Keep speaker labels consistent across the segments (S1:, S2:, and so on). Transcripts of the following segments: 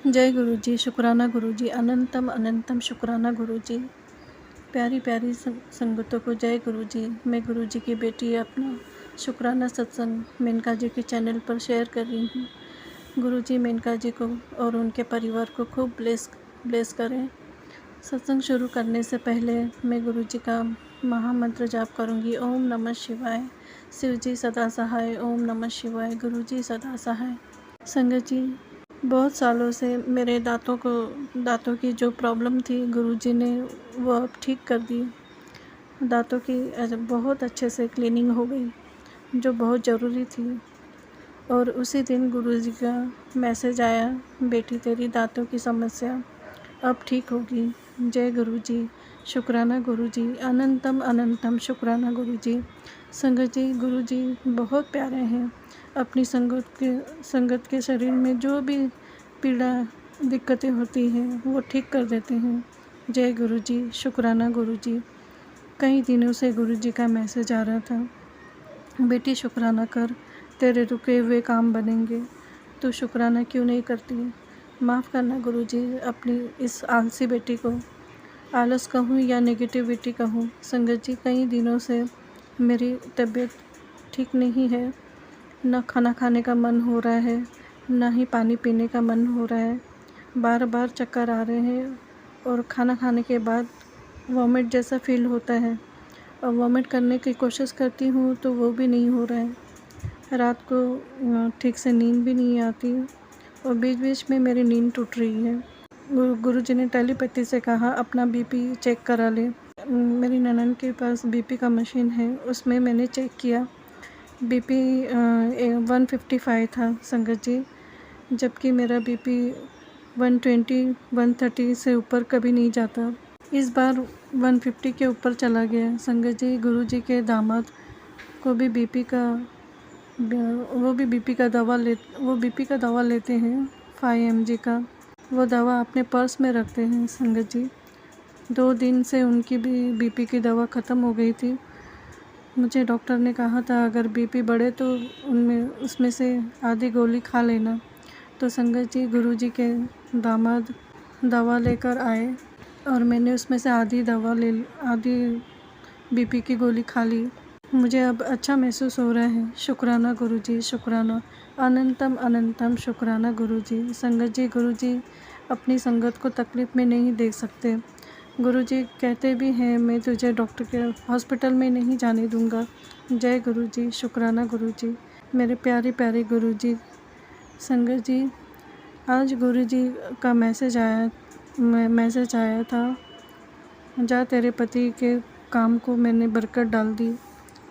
S1: जय गुरु जी, शुक्राना गुरु जी, अनंतम अनंतम शुक्राना गुरु जी। प्यारी प्यारी संगतों को जय गुरु जी। मैं गुरु जी की बेटी अपना शुक्राना सत्संग मेनका जी के चैनल पर शेयर कर रही हूँ। गुरु जी मेनका जी को और उनके परिवार को खूब ब्लेस करें। सत्संग शुरू करने से पहले मैं गुरु जी का महामंत्र जाप करूँगी। ओम नमः शिवाय। शिव जी सदा सहाय। ओम नमः शिवाय। गुरु जी सदा सहाय। संगत जी, बहुत सालों से मेरे दांतों की जो प्रॉब्लम थी गुरुजी ने वो अब ठीक कर दी। दांतों की बहुत अच्छे से क्लीनिंग हो गई, जो बहुत ज़रूरी थी। और उसी दिन गुरुजी का मैसेज आया, बेटी तेरी दांतों की समस्या अब ठीक होगी। जय गुरु जी, शुक्राना गुरु जी, अनंतम अनंतम शुक्राना गुरु जी। संगत जी, गुरु जी बहुत प्यारे हैं। अपनी संगत के शरीर में जो भी पीड़ा दिक्कतें होती हैं वो ठीक कर देते हैं। जय गुरु जी, शुक्राना गुरु जी। कई दिनों से गुरु जी का मैसेज आ रहा था, बेटी शुक्राना कर, तेरे रुके हुए काम बनेंगे। तो शुक्राना क्यों नहीं करती? माफ़ करना गुरु जी अपनी इस आलसी बेटी को। आलस कहूँ या नेगेटिविटी कहूँ, संगत जी कई दिनों से मेरी तबीयत ठीक नहीं है। न खाना खाने का मन हो रहा है, न ही पानी पीने का मन हो रहा है। बार बार चक्कर आ रहे हैं और खाना खाने के बाद वॉमिट जैसा फील होता है। और वॉमिट करने की कोशिश करती हूँ तो वो भी नहीं हो रहा है। रात को ठीक से नींद भी नहीं आती और बीच बीच में मेरी नींद टूट रही है। गुरुजी ने टेलीपैथी से कहा अपना बीपी चेक करा ले। मेरी ननद के पास बीपी का मशीन है, उसमें मैंने चेक किया। बीपी 155 था संगत जी, जबकि मेरा बीपी 120-130 से ऊपर कभी नहीं जाता। इस बार 150 के ऊपर चला गया। संगत जी, गुरुजी के दामाद को भी बीपी का दवा लेते हैं 5 mg का। वो दवा अपने पर्स में रखते हैं संगत जी। 2 दिन से उनकी भी बीपी की दवा ख़त्म हो गई थी। मुझे डॉक्टर ने कहा था अगर बीपी बढ़े तो उसमें से आधी गोली खा लेना। तो संगत जी, गुरुजी के दामाद दवा लेकर आए और मैंने उसमें से आधी बीपी की गोली खा ली। मुझे अब अच्छा महसूस हो रहा है। शुक्राना गुरुजी, शुक्राना, अनंतम अनंतम शुक्राना गुरुजी। संगत जी, गुरुजी अपनी संगत को तकलीफ़ में नहीं देख सकते। गुरुजी कहते भी हैं मैं तुझे डॉक्टर के हॉस्पिटल में नहीं जाने दूंगा। जय गुरुजी, शुक्राना गुरुजी, मेरे प्यारे प्यारे गुरुजी। संगत जी, आज गुरुजी का मैसेज आया था, जा तेरे पति के काम को मैंने बरकत डाल दी।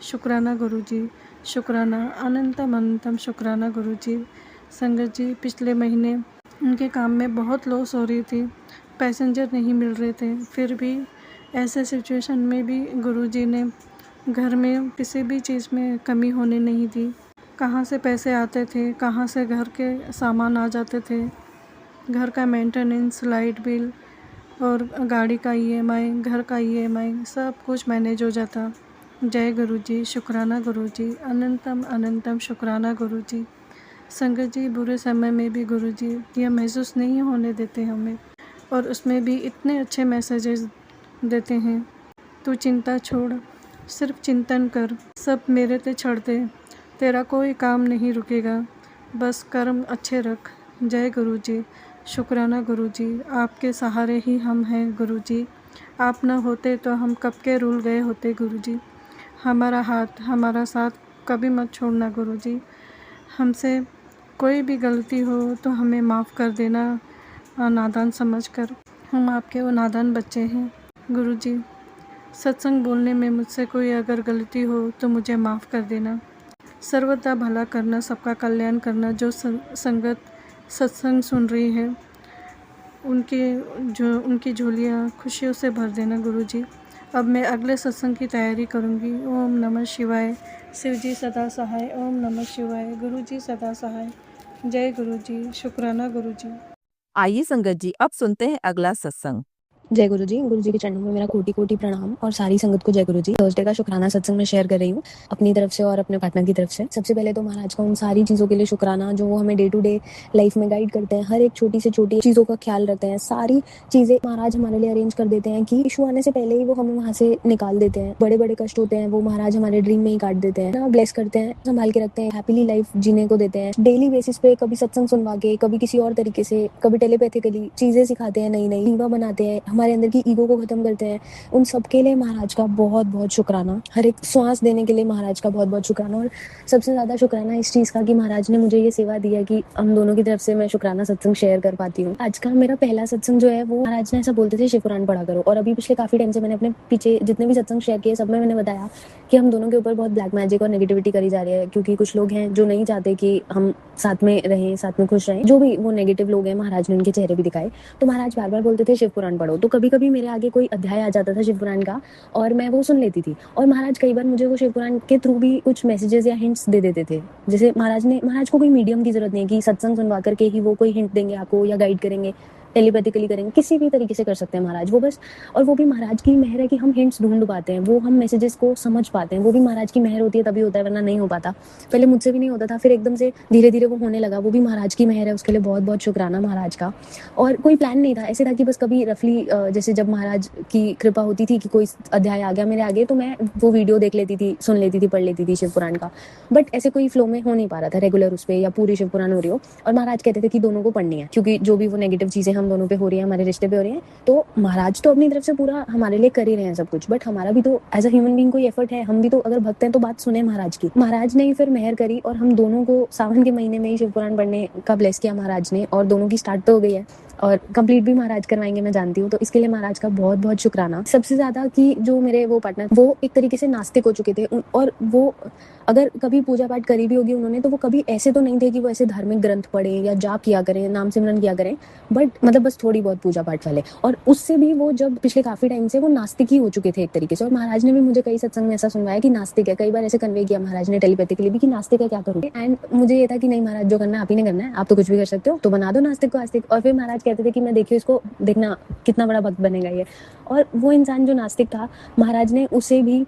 S1: शुक्राना गुरुजी, शुक्राना, अनंतम अनंतम शुक्राना गुरुजी। संगत जी, पिछले महीने उनके काम में बहुत लॉस हो रही थी, पैसेंजर नहीं मिल रहे थे। फिर भी ऐसे सिचुएशन में भी गुरुजी ने घर में किसी भी चीज़ में कमी होने नहीं दी। कहाँ से पैसे आते थे, कहाँ से घर के सामान आ जाते थे, घर का मेंटेनेंस, लाइट बिल और गाड़ी का EMI, घर का EMI, सब कुछ मैनेज हो जाता। जय गुरुजी, शुक्राना गुरुजी, अनंतम अनंतम शुक्राना गुरुजी। संगत जी, बुरे समय में भी गुरुजी यह महसूस नहीं होने देते हमें, और उसमें भी इतने अच्छे मैसेजेस देते हैं। तू चिंता छोड़, सिर्फ चिंतन कर, सब मेरे ते छोड़ दे, तेरा कोई काम नहीं रुकेगा, बस कर्म अच्छे रख। जय गुरुजी, शुक्राना गुरुजी, आपके सहारे ही हम हैं गुरुजी। आप न होते तो हम कब के रुल गए होते गुरुजी। हमारा हाथ, हमारा साथ कभी मत छोड़ना गुरुजी। हमसे कोई भी गलती हो तो हमें माफ़ कर देना, नादान समझकर। हम आपके वो नादान बच्चे हैं गुरुजी। सत्संग बोलने में मुझसे कोई अगर गलती हो तो मुझे माफ़ कर देना। सर्वदा भला करना, सबका कल्याण करना। जो संगत सत्संग सुन रही है उनकी झोलियाँ खुशियों से भर देना गुरुजी। अब मैं अगले सत्संग की तैयारी करूँगी। ओम नमः शिवाय। शिव जी सदा सहाय। ओम नमः शिवाय। गुरु जी सदा सहाय। जय गुरु जी, शुक्राना गुरु जी।
S2: आइए संगत जी, अब सुनते हैं अगला सत्संग। जय गुरु जी के चरणों में मेरा कोटि कोटि प्रणाम और सारी संगत को जय गुरु जी। थर्सडे का शुक्राना सत्संग में शेयर कर रही हूँ अपनी तरफ से और अपने पार्टनर की तरफ से। सबसे पहले तो महाराज का उन सारी चीज़ों के लिए शुक्राना जो वो हमें डे टू डे लाइफ में गाइड करते हैं, हर एक छोटी से छोटी चीज़ों का ख्याल रखते हैं। सारी चीज़ें महाराज हमारे लिए अरेंज कर देते हैं कि इशू आने से पहले ही वो हमें वहाँ से निकाल देते हैं। बड़े बड़े कष्ट होते हैं वो महाराज हमारे ड्रीम में ही काट देते हैं ना, ब्लेस करते हैं, संभाल के रखते हैं, हैप्पीली लाइफ जीने को देते हैं। डेली बेसिस पे कभी सत्संग सुनवा के, कभी किसी और तरीके से, कभी टेलीपैथिकली चीज़ें सिखाते हैं, नई नई रीवा बनाते हैं, हमारे अंदर की ईगो को खत्म करते हैं। उन सब के लिए महाराज का बहुत बहुत शुक्राना। हर एक श्वास देने के लिए महाराज का बहुत बहुत शुक्राना। और सबसे ज़्यादा शुक्राना इस चीज़ का कि महाराज ने मुझे ये सेवा दी है कि हम दोनों की तरफ से मैं शुक्राना सत्संग शेयर कर पाती हूँ। आज का मेरा पहला सत्संग जो है वो महाराज ने ऐसा बोलते थे शिव पुराण पढ़ा करो, और अभी पिछले काफ़ी टाइम से मैंने अपने पीछे जितने भी सत्संग शेयर किए सब में मैंने बताया कि हम दोनों के ऊपर बहुत ब्लैक मैजिक और नेगेटिविटी करी जा रही है, क्योंकि कुछ लोग हैं जो नहीं चाहते कि हम साथ में रहें, साथ में खुश रहें। जो भी वो नेगेटिव लोग हैं महाराज ने उनके चेहरे भी दिखाए। तो महाराज बार बार बोलते थे शिव पुराण पढ़ो, तो कभी कभी मेरे आगे कोई अध्याय आ जाता था शिव पुराण का और मैं वो सुन लेती थी। और महाराज कई बार मुझे वो शिव पुराण के थ्रू भी कुछ मैसेजेस या हिंट्स दे देते थे। जैसे महाराज को कोई मीडियम की जरूरत नहीं है कि सत्संग सुनवा करके ही वो कोई हिंट देंगे आपको या गाइड करेंगे, टेलीपैथिकली करेंगे, किसी भी तरीके से कर सकते हैं महाराज वो बस। और वो भी महाराज की मेहर है कि हम हिंट्स ढूंढ पाते हैं, वो हम मैसेजेस को समझ पाते हैं। वो भी महाराज की मेहर होती है तभी होता है, वरना नहीं हो पाता। पहले मुझसे भी नहीं होता था, फिर एकदम से धीरे धीरे वो होने लगा। वो भी महाराज की मेहर है, उसके लिए बहुत बहुत शुक्राना महाराज का। और कोई प्लान नहीं था, ऐसे था कि बस कभी रफली जैसे जब महाराज की कृपा होती थी कि कोई अध्याय आ गया मेरे आगे, तो मैं वो वीडियो देख लेती थी, सुन लेती थी, पढ़ लेती थी शिव पुराण का। बट ऐसे कोई फ्लो में हो नहीं पा रहा था रेगुलर उस पर, या पूरी शिव पुराण हो रही हो। और महाराज कहते थे कि दोनों को पढ़नी है, क्योंकि जो भी वो नेगेटिव चीजें हम दोनों पे हो रही है, हमारे रिश्ते पे हो रही है, तो महाराज तो अपनी तरफ से पूरा हमारे लिए कर ही रहे हैं सब कुछ, बट हमारा भी तो एज अ ह्यूमन बीइंग कोई एफर्ट है। हम भी तो अगर भक्त हैं तो बात सुने महाराज की। महाराज ने ही फिर मेहर करी और हम दोनों को सावन के महीने में ही शिव पुराण पढ़ने का ब्लेस किया महाराज ने, और दोनों की स्टार्ट तो हो गई है और कंप्लीट भी महाराज करवाएंगे मैं जानती हूँ। तो इसके लिए महाराज का बहुत बहुत शुक्राना। सबसे ज्यादा कि जो मेरे वो पार्टनर वो एक तरीके से नास्तिक हो चुके थे, और वो अगर कभी पूजा पाठ करी भी होगी उन्होंने, तो वो कभी ऐसे तो नहीं थे कि वो ऐसे धार्मिक ग्रंथ पढ़े या जाप किया करें, नाम सिमरन किया करें, बट मतलब बस थोड़ी बहुत पूजा पाठ वाले। और उससे भी वो जब पिछले काफी टाइम से वो नास्तिक ही हो चुके थे एक तरीके से। और महाराज ने भी मुझे कई सत्संग में ऐसा सुनवाया कि नास्तिक है, कई बार ऐसे कन्वे किया महाराज ने टेलीपैथिकली भी कि नास्तिक है, क्या करूँ। एंड मुझे ये था कि नहीं महाराज, जो करना है आप ही ने करना है, आप तो कुछ भी कर सकते हो, तो बना दो नास्तिक को आस्तिक। और फिर महाराज कहते थे कि मैं देखिए इसको, देखना कितना बड़ा भक्त बनेगा ये। और वो इंसान जो नास्तिक था, महाराज ने उसे भी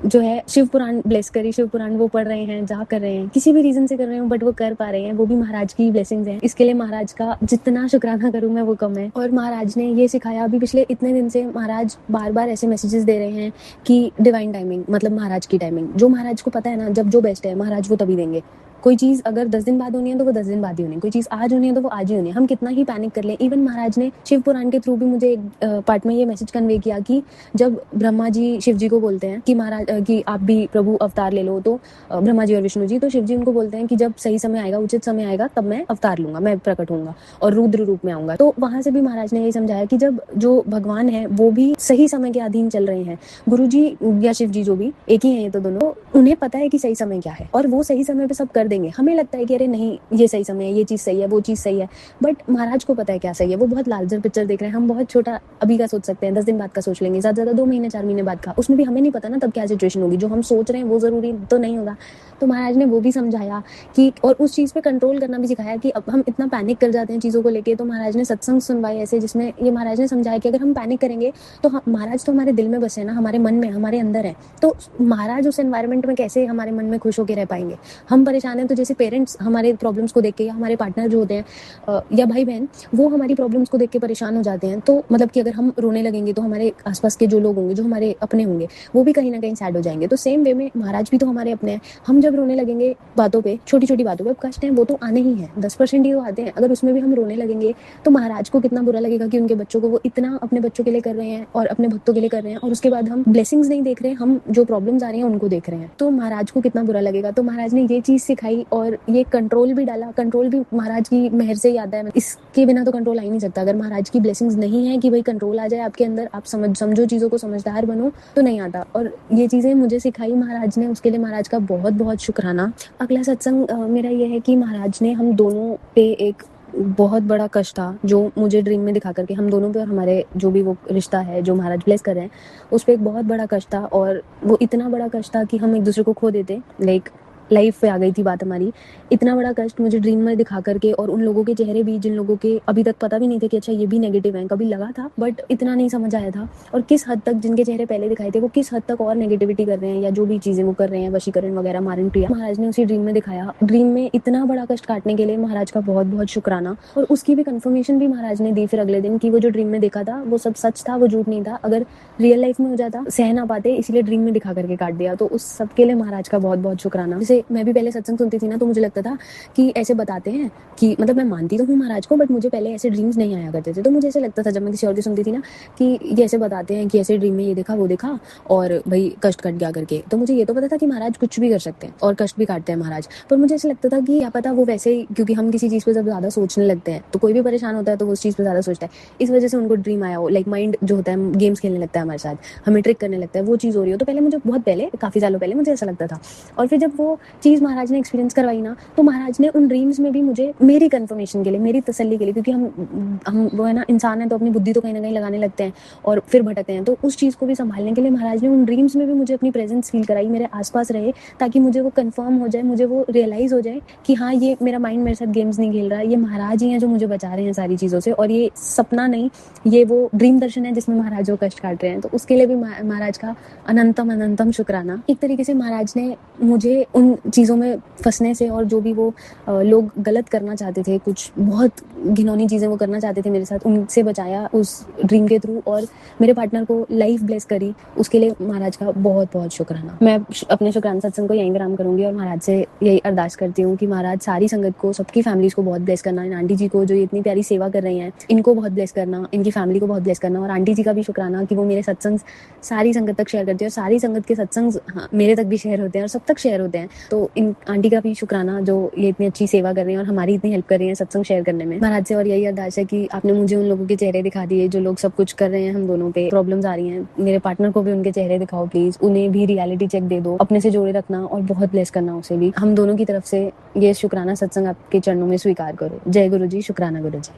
S2: जो है शिव पुराण ब्लेस करी। शिव पुराण वो पढ़ रहे हैं, जाप कर रहे हैं, किसी भी रीजन से कर रहे हो बट वो कर पा रहे हैं, वो भी महाराज की ब्लेसिंग्स हैं। इसके लिए महाराज का जितना शुक्राना करूं मैं वो कम है। और महाराज ने ये सिखाया, अभी पिछले इतने दिन से महाराज बार बार ऐसे मैसेजेस दे रहे हैं कि डिवाइन टाइमिंग, मतलब महाराज की टाइमिंग, जो महाराज को पता है ना जब जो बेस्ट है महाराज वो तभी देंगे। कोई चीज़ अगर 10 दिन बाद होनी है तो वो 10 दिन बाद ही होनी है, कोई चीज़ आज होनी है तो वो आज ही होनी है, हम कितना ही पैनिक कर लें। इवन महाराज ने शिव पुराण के थ्रू भी मुझे एक पार्ट में ये मैसेज कन्वे किया कि जब ब्रह्मा जी शिव जी को बोलते हैं कि महाराज कि आप भी प्रभु अवतार ले लो, तो ब्रह्मा जी और विष्णु जी, तो शिव जी उनको बोलते हैं कि जब सही समय आएगा, उचित समय आएगा, तब मैं अवतार लूंगा, मैं प्रकट होऊंगा और रुद्र रूप में आऊंगा। तो वहां से भी महाराज ने यही समझाया कि जब जो भगवान है वो भी सही समय के अधीन चल रहे हैं, गुरु जी या शिव जी जो भी एक ही है ये तो दोनों, उन्हें पता है कि सही समय क्या है और वो सही समय पे सब कर देंगे। हमें लगता है कि अरे नहीं ये सही समय है, ये चीज सही है, वो चीज सही है, बट महाराज को पता है क्या सही है। वो बहुत लार्जर पिक्चर देख रहे हैं, हम बहुत छोटा अभी का सोच सकते हैं, 10 दिन बाद का सोच लेंगे, ज्यादा ज्यादा 2 महीने 4 महीने बाद का, उसमें भी हमें नहीं पता ना तब क्या सिचुएशन होगी। जो हम सोच रहे हैं वो जरूरी तो नहीं होगा। तो महाराज ने वो भी समझाया कि, और उस चीज पे कंट्रोल करना भी सिखाया कि अब हम इतना पैनिक कर जाते हैं चीजों को लेके। तो महाराज ने सत्संग सुनवाए ऐसे, जिसमें ये महाराज ने समझाया कि अगर हम पैनिक करेंगे तो महाराज तो हमारे दिल में बसे हैं ना, हमारे मन में, हमारे अंदर है, तो महाराज उस एनवायरमेंट में कैसे हमारे मन में खुश होकर रह पाएंगे। हम परेशान हैं तो जैसे पेरेंट्स हमारे प्रॉब्लम्स को देख के, या हमारे पार्टनर जो होते हैं या भाई बहन, वो हमारी प्रॉब्लम्स को देख के परेशान हो जाते हैं, तो मतलब कि अगर हम रोने लगेंगे तो हमारे आसपास के जो लोग होंगे, जो हमारे अपने होंगे, वो भी कहीं ना कहीं सैड हो जाएंगे। तो सेम वे में महाराज भी तो हमारे अपने हैं। हम जब रोने लगेंगे बातों पे, छोटी छोटी बातों पे, अब कष्ट है वो तो आने ही है, 10% ही तो आते हैं, अगर उसमें भी हम रोने लगेंगे तो महाराज को कितना बुरा लगेगा कि उनके बच्चों को वो इतना अपने बच्चों के लिए कर रहे हैं और अपने भक्तों के लिए कर रहे हैं, और उसके बाद हम ब्लेसिंग्स नहीं देख रहे हैं, हम जो प्रॉब्लम्स आ रही हैं उनको देख रहे हैं, तो महाराज को कितना बुरा लगेगा। तो महाराज ने ये चीज सिखाई और ये कंट्रोल भी डाला। कंट्रोल भी महाराज की मेहर से ही आता है, इसके बिना तो कंट्रोल आ ही नहीं सकता। अगर महाराज की ब्लेसिंग्स नहीं है कि भाई कंट्रोल आ जाए आपके अंदर, आप समझो चीजों को, समझदार बनो, तो नहीं आता। और ये चीजें मुझे सिखाई महाराज ने, उसके लिए महाराज का बहुत बहुत शुक्राना। अगला सत्संग मेरा ये है कि महाराज ने हम दोनों पे एक बहुत बड़ा कष्ट था जो मुझे ड्रीम में दिखा करके, हम दोनों पे और हमारे जो भी वो रिश्ता है जो महाराज ब्लेस कर रहे हैं उस पर एक बहुत बड़ा कष्ट था। और वो इतना बड़ा कष्ट था कि हम एक दूसरे को खो देते, लाइक लाइफ पे आ गई थी बात हमारी। इतना बड़ा कष्ट मुझे ड्रीम में दिखा करके, और उन लोगों के चेहरे भी जिन लोगों के अभी तक पता भी नहीं थे कि अच्छा ये भी नेगेटिव है, कभी लगा था बट इतना नहीं समझ आया था। और किस हद तक जिनके चेहरे पहले दिखाए थे वो किस हद तक और नेगेटिविटी कर रहे हैं, या जो भी चीज़ें वो कर रहे हैं, वशीकरण वगैरह, मारण क्रिया, महाराज ने उसी ड्रीम में दिखाया। ड्रीम में इतना बड़ा कष्ट काटने के लिए महाराज का बहुत बहुत शुक्राना। और उसकी भी कंफर्मेशन भी महाराज ने दी फिर अगले दिन कि वो जो ड्रीम में देखा था वो सब सच था, वो झूठ नहीं था। अगर रियल लाइफ में हो जाता सह ना पाते, इसीलिए ड्रीम में दिखा करके काट दिया। तो उस सब के लिए महाराज का बहुत बहुत शुक्राना। जैसे मैं भी पहले सत्संग सुनती थी ना, तो मुझे लगता था कि ऐसे बताते हैं कि मतलब मैं मानती तो हूँ महाराज को, बट मुझे पहले ऐसे ड्रीम्स नहीं आया करते थे। तो मुझे ऐसे लगता था जब मैं किसी और की सुनती थी ना कि ये ऐसे बताते हैं कि ऐसे ड्रीम में ये देखा वो देखा और भाई कष्ट कट गया करके, तो मुझे ये तो पता था कि महाराज कुछ भी कर सकते हैं और कष्ट भी काटते हैं महाराज। पर मुझे ऐसे लगता था कि क्या पता वो वैसे ही, क्योंकि हम किसी चीज़ पे जब ज़्यादा सोचने लगते हैं तो कोई भी परेशान होता है तो वो उस चीज़ पे ज़्यादा सोचता है, इस वजह से उनको ड्रीम आया हो। लाइक माइंड जो होता है गेम्स खेलने लगता है हमारे साथ, हमें ट्रिक करने लगता है, वो चीज़ हो रही हो। तो पहले मुझे बहुत पहले, काफ़ी सालों पहले मुझे ऐसा लगता था। और फिर जब वो चीज़ महाराज ने एक्सपीरियंस करवाई ना, तो महाराज ने उन ड्रीम्स में भी मुझे मेरी कंफर्मेशन के लिए, मेरी तसल्ली के लिए, क्योंकि हम वो है ना इंसान है तो अपनी बुद्धि तो कहीं ना कहीं लगाने लगते हैं और फिर भटकते हैं, तो उस चीज़ को भी संभालने के लिए महाराज ने उन ड्रीम्स में भी मुझे अपनी प्रेजेंस फील कराई, मेरे आसपास रहे, ताकि मुझे वो कंफर्म हो जाए, मुझे वो रियलाइज हो जाए कि हाँ ये मेरा माइंड मेरे साथ गेम्स नहीं खेल रहा है, ये महाराज ही हैं जो मुझे बचा रहे हैं सारी चीज़ों से, और ये सपना नहीं, ये वो ड्रीम दर्शन है जिसमें महाराज वो कष्ट काट रहे हैं। तो उसके लिए भी महाराज का अनंतम अनंतम शुक्राना। एक तरीके से महाराज ने मुझे उन चीज़ों में फंसने से, और जो भी वो लोग गलत करना चाहते थे, कुछ बहुत घिनौनी चीज़ें वो करना चाहते थे मेरे साथ, उनसे बचाया उस ड्रीम के थ्रू, और मेरे पार्टनर को लाइफ ब्लेस करी। उसके लिए महाराज का बहुत बहुत शुक्राना। मैं अपने शुक्राना सत्संग को यहीं विराम करूंगी और महाराज से यही अरदास करती हूँ कि महाराज सारी संगत को, सबकी फैमिलीज को बहुत ब्लेस करना, इन आंटी जी को जो इतनी प्यारी सेवा कर रही हैं इनको बहुत ब्लेस करना, इनकी फैमिली को बहुत ब्लेस करना, और आंटी जी का भी शुक्राना कि वो मेरे सत्संग सारी संगत तक शेयर करती है, और सारी संगत के सत्संग मेरे तक भी शेयर होते हैं और सब तक शेयर होते हैं। तो इन आंटी का भी शुक्राना जो ये इतनी अच्छी सेवा कर रही हैं और हमारी इतनी हेल्प कर रही हैं सत्संग शेयर करने में। महाराज से और यही अरदास है कि आपने मुझे उन लोगों के चेहरे दिखा दिए जो लोग सब कुछ कर रहे हैं, हम दोनों पे प्रॉब्लम्स आ रही हैं, मेरे पार्टनर को भी उनके चेहरे दिखाओ प्लीज, उन्हें भी रियलिटी चेक दे दो, अपने से जोड़े रखना और बहुत ब्लेस करना उसे भी। हम दोनों की तरफ से ये शुक्राना सत्संग आपके चरणों में स्वीकार करो। जय गुरु जी। शुक्राना गुरु जी।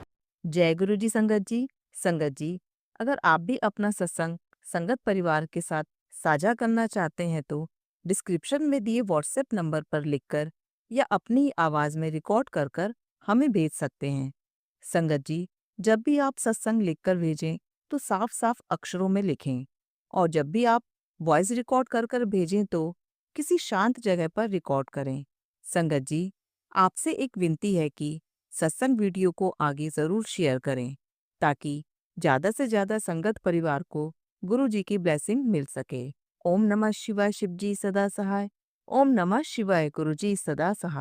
S3: जय गुरु जी। संगत जी, अगर आप भी अपना सत्संग संगत परिवार के साथ साझा करना चाहते हैं तो डिस्क्रिप्शन में दिए व्हाट्सएप नंबर पर लिखकर या अपनी आवाज में रिकॉर्ड कर कर हमें भेज सकते हैं। संगत जी, जब भी आप सत्संग लिखकर भेजें तो साफ साफ अक्षरों में लिखें, और जब भी आप वॉइस रिकॉर्ड कर कर भेजें तो किसी शांत जगह पर रिकॉर्ड करें। संगत जी, आपसे एक विनती है कि सत्संग वीडियो को आगे जरूर शेयर करें ताकि ज्यादा से ज्यादा संगत परिवार को गुरु जी की ब्लेसिंग मिल सके। ओम नमः शिवाय। शिव जी सदा सहाय। ओम नमः शिवाय। गुरु जी सदा सहाय।